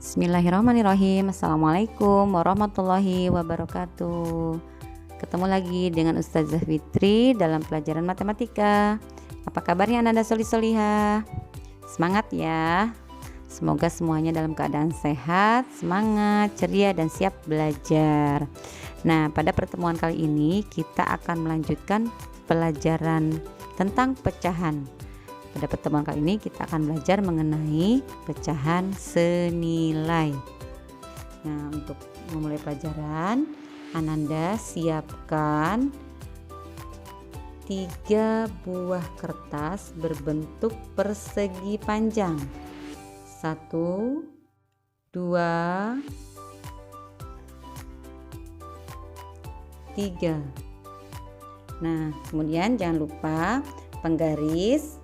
Bismillahirrahmanirrahim. Assalamualaikum warahmatullahi wabarakatuh. Ketemu lagi dengan Ustazah Fitri dalam pelajaran matematika. Apa kabarnya Anda solih-solihah? Semangat ya. Semoga semuanya dalam keadaan sehat, semangat, ceria, dan siap belajar. Nah, pada pertemuan kali ini kita akan melanjutkan pelajaran tentang pecahan. Pada pertemuan kali ini kita akan belajar mengenai pecahan senilai. Nah, untuk memulai pelajaran, Ananda siapkan 3 buah kertas berbentuk persegi panjang. 1, 2, 3. Nah, kemudian jangan lupa penggaris,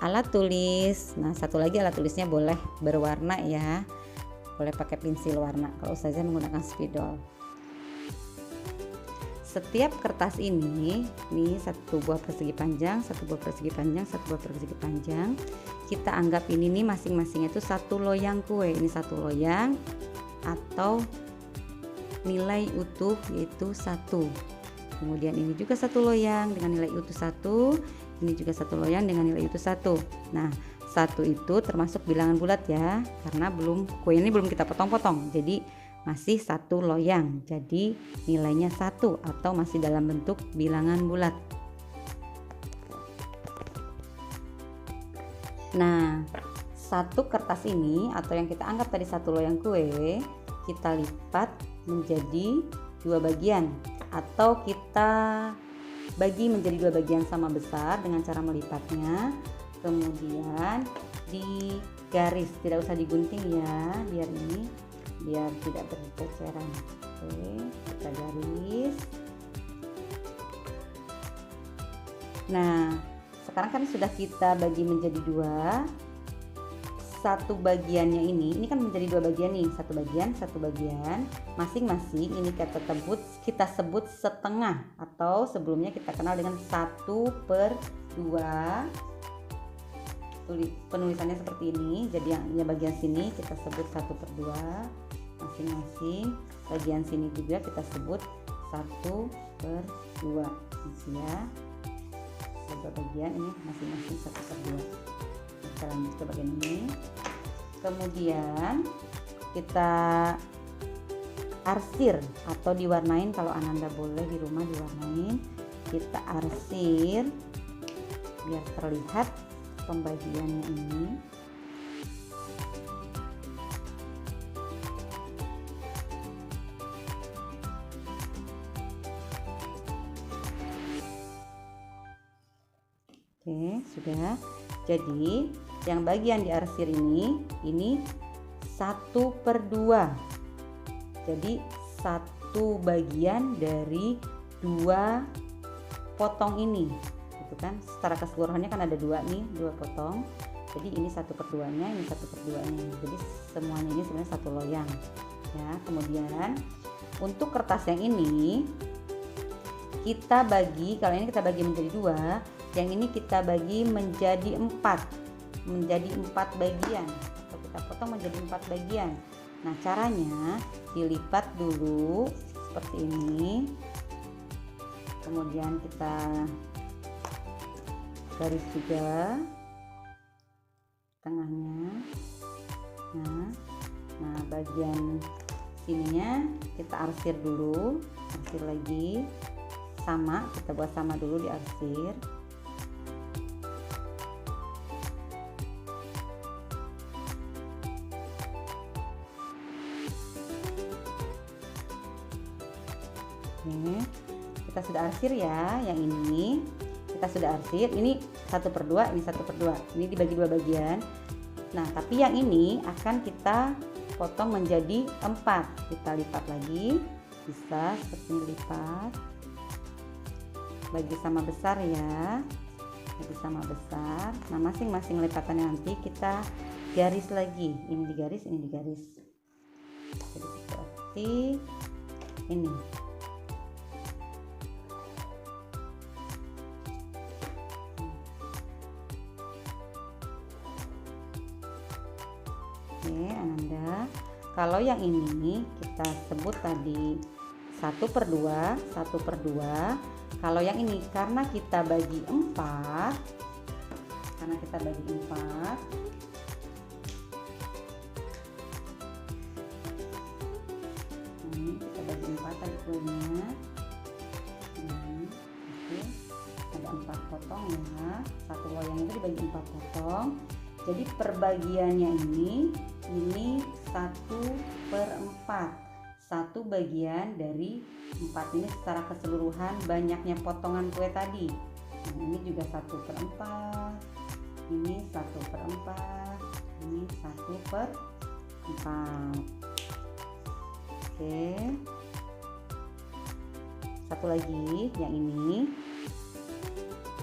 alat tulis. Nah, satu lagi alat tulisnya boleh berwarna ya, boleh pakai pensil warna. Kalau Ustazah menggunakan spidol. Setiap kertas ini satu buah persegi panjang, satu buah persegi panjang, satu buah persegi panjang. Kita anggap ini nih masing-masing itu satu loyang kue. Ini satu loyang atau nilai utuh yaitu 1. Kemudian ini juga satu loyang dengan nilai utuh 1. Ini juga satu loyang dengan nilai utuh 1. Nah, 1 itu termasuk bilangan bulat ya, karena kue ini belum kita potong-potong. Jadi masih satu loyang. Jadi nilainya 1 atau masih dalam bentuk bilangan bulat. Nah, satu kertas ini atau yang kita anggap tadi satu loyang kue, kita lipat menjadi 2 bagian atau kita bagi menjadi 2 bagian sama besar dengan cara melipatnya. Kemudian digaris, tidak usah digunting ya, biar tidak berceceran. Oke, kita garis. Nah, sekarang kan sudah kita bagi menjadi 2. Satu bagiannya ini kan menjadi 2 bagian nih, satu bagian masing-masing ini kita sebut setengah atau sebelumnya kita kenal dengan 1/2. Penulisannya seperti ini. Jadi yang bagian sini kita sebut 1/2 masing-masing, bagian sini juga kita sebut 1/2 ya. Dua bagian ini masing-masing 1/2. Kita lanjut ke bagian ini. Kemudian kita arsir atau diwarnain, kalau Ananda boleh di rumah diwarnain. Kita arsir biar terlihat pembagiannya ini. Oke, sudah. Jadi yang bagian diarsir ini 1/2. Jadi satu bagian dari 2 potong ini, gitu kan? Secara keseluruhannya kan ada 2 potong. Jadi ini 1/2-nya, ini 1/2-nya. Jadi semuanya ini sebenarnya satu loyang. Ya, kemudian untuk kertas yang ini kita bagi, kalau ini kita bagi menjadi 2, yang ini kita bagi menjadi 4 bagian atau kita potong menjadi 4 bagian. Nah, caranya dilipat dulu seperti ini, kemudian kita garis juga tengahnya. Nah, bagian sininya kita arsir dulu, arsir lagi sama, kita buat sama dulu diarsir. Oke, kita sudah arsir ya, yang ini kita sudah arsir. Ini 1/2, ini 1/2. Ini dibagi 2 bagian. Nah, tapi yang ini akan kita potong menjadi 4. Kita lipat lagi, bisa seperti ini, lipat. Bagi sama besar ya, bagi sama besar. Nah, masing-masing lipatannya nanti kita garis lagi. Ini digaris, ini digaris. Jadi seperti ini. Oke, Ananda Kalau yang ini kita sebut tadi 1/2, 1/2. Kalau yang ini karena kita bagi 4, ini kita bagi 4 tadi kuenya. Ada 4 potong ya. Satu loyang itu dibagi 4 potong. Jadi perbagiannya ini 1/4. 1 bagian dari 4 ini secara keseluruhan banyaknya potongan kue tadi. Nah, ini juga 1/4. Ini 1/4. Ini 1/4. Oke. Satu lagi yang ini.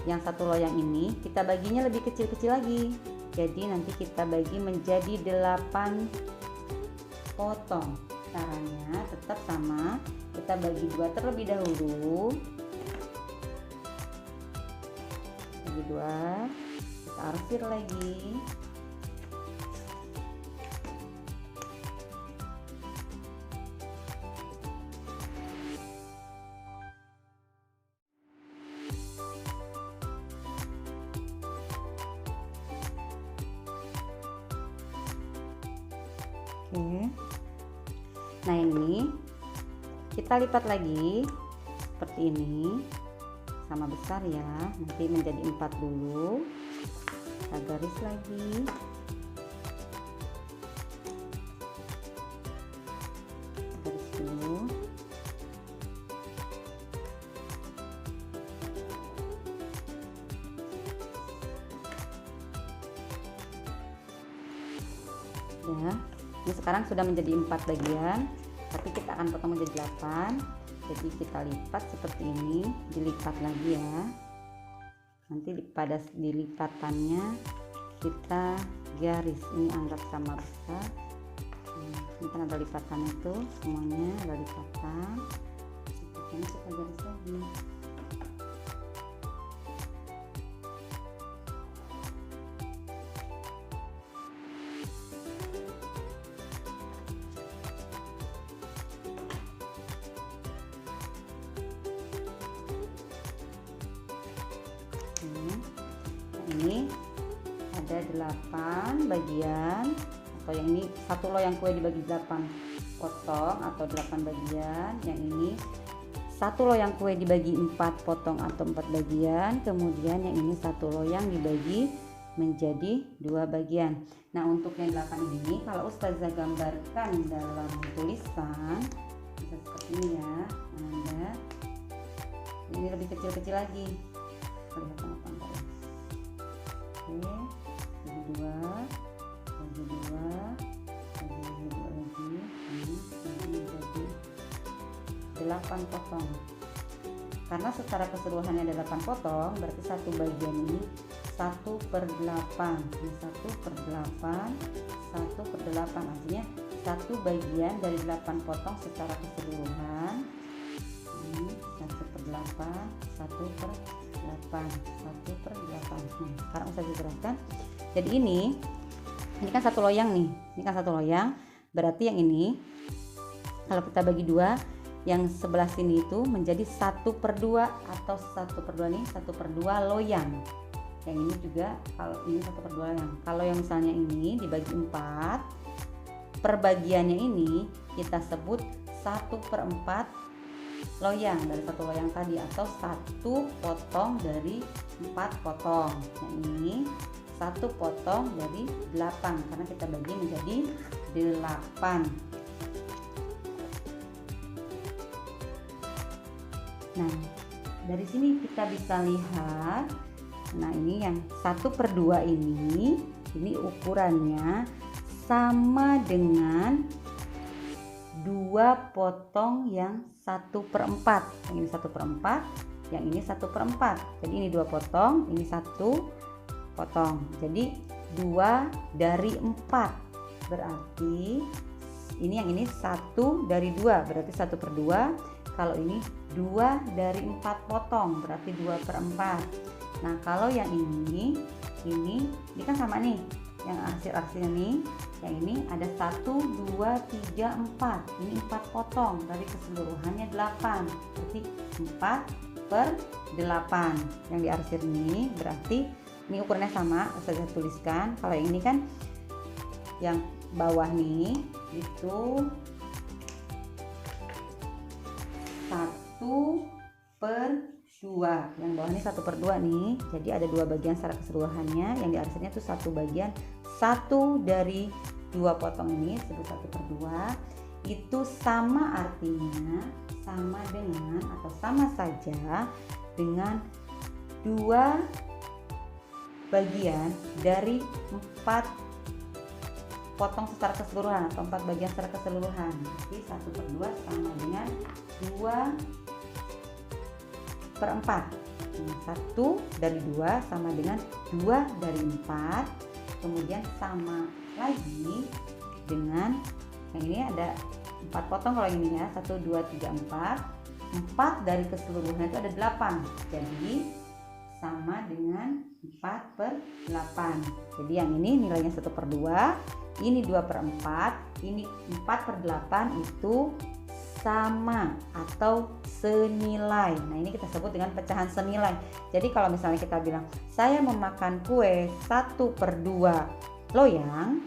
Yang satu loyang ini kita baginya lebih kecil-kecil lagi. Jadi nanti kita bagi menjadi 8 potong. Caranya tetap sama, kita bagi 2 terlebih dahulu. Bagi 2, kita arsir lagi. Oke. Nah, ini kita lipat lagi seperti ini, sama besar ya, nanti menjadi 4 dulu. Kita garis lagi. Garis dulu. Ya. Ini sekarang sudah menjadi 4 bagian, tapi kita akan potong menjadi 8. Jadi kita lipat seperti ini, dilipat lagi ya. Nanti pada dilipatannya kita garis, ini anggap sama besar. Ini kan ada lipatan itu, semuanya ada lipatan. Seperti ini kita garis lagi. Ini ada 8 bagian, atau yang ini satu loyang kue dibagi 8 potong atau 8 bagian. Yang ini satu loyang kue dibagi 4 potong atau 4 bagian. Kemudian yang ini satu loyang dibagi menjadi 2 bagian. Nah, untuk yang 8 ini kalau Ustazah gambarkan dalam tulisan bisa seperti ini ya. Ada ini lebih kecil-kecil lagi. Kelihatan apa enggak ya? Oke, bagi 2 lagi, ini menjadi 8 potong. Karena secara keseluruhannya ada 8 potong, berarti satu bagian ini 1/8. Ini 1/8, 1/8 artinya satu bagian dari 8 potong secara keseluruhan. Ini 1/8, 1/8, 1/8. Sekarang saya jelaskan. Jadi ini kan satu loyang nih. Ini kan satu loyang. Berarti yang ini kalau kita bagi 2, yang sebelah sini itu menjadi 1/2 atau 1/2 nih, 1/2 loyang. Yang ini juga kalau ini 1/2 loyang. Kalau yang misalnya ini dibagi 4, perbagiannya ini kita sebut 1/4 loyang dari satu loyang tadi, atau 1 potong dari 4 potong. Yang ini 1 potong dari 8 karena kita bagi menjadi 8. Nah, dari sini kita bisa lihat, nah ini yang 1/2 ini ukurannya sama dengan 2 potong yang 1/4. Yang ini 1/4, yang ini 1/4. Jadi ini 2 potong, ini 1 potong. Jadi 2 dari 4. Berarti ini yang ini 1 dari 2, berarti 1/2. Kalau ini 2 dari 4 potong, berarti 2/4. Nah, kalau yang ini kan sama nih. yang arsir-arsirnya nih. Yang ini ada 1, 2, 3, 4. Ini 4 potong dari keseluruhannya 8. Berarti 4/8 yang diarsir ini. Berarti ini ukurannya sama, saya tuliskan. Kalau yang ini kan yang bawah nih itu 1/2. Yang bawah ini 1/2 nih. Jadi ada 2 bagian secara keseluruhannya. Yang diarsirnya itu 1 bagian. 1 dari 2 potong ini disebut 1/2. Itu sama, artinya sama dengan atau sama saja dengan 2 bagian dari 4 potong secara keseluruhan atau 4 bagian secara keseluruhan. Jadi 1/2 sama dengan 2/4. 1 dari 2 sama dengan 2 dari 4. Kemudian sama lagi dengan yang ini ada 4 potong. Kalau ini ya 1, 2, 3, 4. 4 dari keseluruhan itu ada 8. Jadi sama dengan 4/8. Jadi yang ini nilainya 1/2, ini 2/4, ini 4/8 itu sama atau senilai. Nah, ini kita sebut dengan pecahan senilai. Jadi kalau misalnya kita bilang saya memakan kue 1/2 loyang,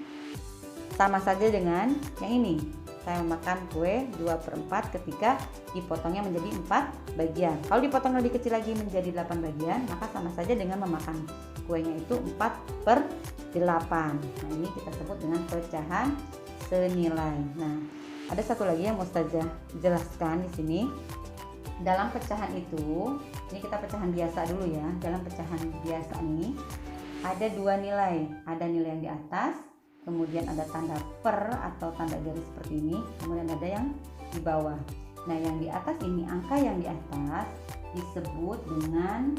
sama saja dengan yang ini. Saya memakan kue 2/4 ketika dipotongnya menjadi 4 bagian. Kalau dipotong lebih kecil lagi menjadi 8 bagian, maka sama saja dengan memakan kuenya itu 4/8. Nah, ini kita sebut dengan pecahan senilai. Nah, ada satu lagi yang Ustazah jelaskan di sini. Dalam pecahan itu, ini kita pecahan biasa dulu ya. Dalam pecahan biasa ini ada 2 nilai. Ada nilai yang di atas, kemudian ada tanda per atau tanda garis seperti ini, kemudian ada yang di bawah. Nah, yang di atas ini, angka yang di atas disebut dengan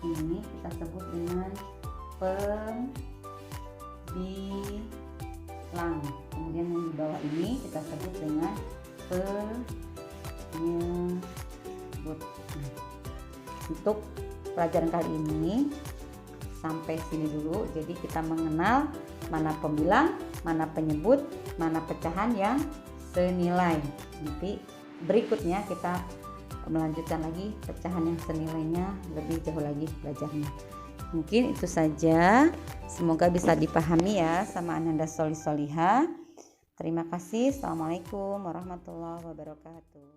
ini kita sebut dengan pembilang. Kemudian yang di bawah ini kita sebut dengan penyebut. Untuk pelajaran kali ini sampai sini dulu. Jadi kita mengenal mana pembilang, mana penyebut, mana pecahan yang senilai. Nanti berikutnya kita melanjutkan lagi pecahan yang senilainya lebih jauh lagi belajarnya. Mungkin itu saja. Semoga bisa dipahami ya sama Ananda Solihah. Terima kasih. Assalamualaikum warahmatullahi wabarakatuh.